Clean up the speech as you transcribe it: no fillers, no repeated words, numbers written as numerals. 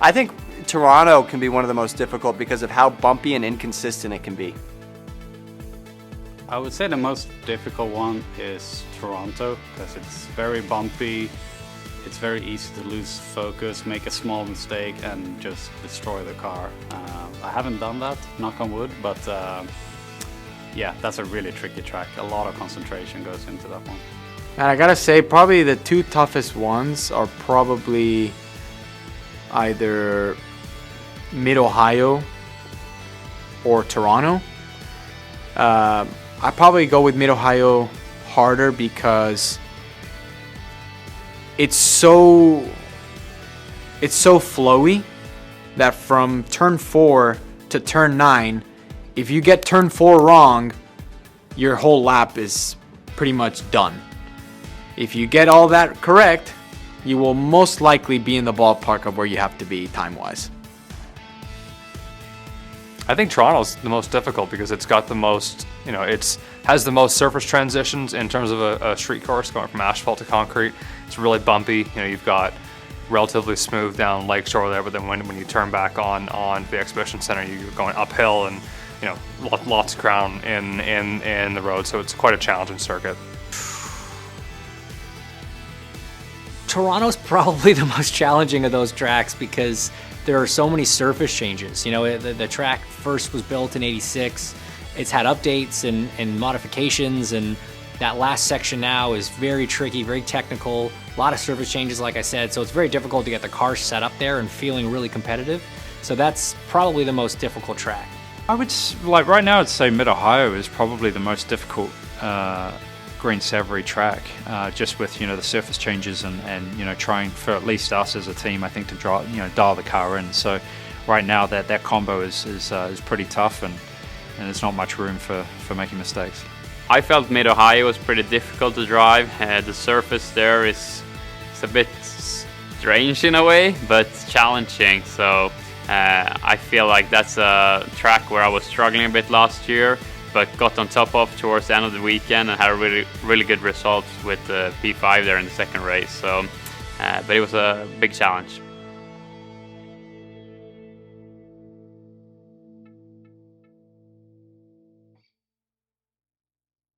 I think Toronto can be one of the most difficult because of how bumpy and inconsistent it can be. I would say the most difficult one is Toronto because it's very bumpy. It's very easy to lose focus, make a small mistake, and just destroy the car. I haven't done that, knock on wood, but yeah, that's a really tricky track. A lot of concentration goes into that one. And I gotta say, probably the two toughest ones are probably either Mid-Ohio or Toronto. I probably go with Mid-Ohio harder because it's so flowy that from turn 4 to turn 9, if you get turn 4 wrong, your whole lap is pretty much done. If you get all that correct, you will most likely be in the ballpark of where you have to be time-wise. I think Toronto's the most difficult because it's got the most, it has the most surface transitions in terms of a street course going from asphalt to concrete. It's really bumpy. You've got relatively smooth down Lakeshore there, but then when you turn back on the exhibition center, you're going uphill and lots of ground in the road. So it's quite a challenging circuit. Toronto's probably the most challenging of those tracks because there are so many surface changes. The track first was built in '86. It's had updates and modifications, and that last section now is very tricky, very technical. A lot of surface changes, like I said, so it's very difficult to get the car set up there and feeling really competitive. So that's probably the most difficult track. I would, right now, I'd say Mid-Ohio is probably the most difficult Green Savoree track, just with the surface changes and trying for at least us as a team, I think, to dial the car in. So right now that combo is pretty tough, and there's not much room for making mistakes. I felt Mid-Ohio was pretty difficult to drive. The surface there is a bit strange in a way, but challenging. So I feel like that's a track where I was struggling a bit last year, but got on top of towards the end of the weekend and had a really good result with the P5 there in the second race. So, but it was a big challenge.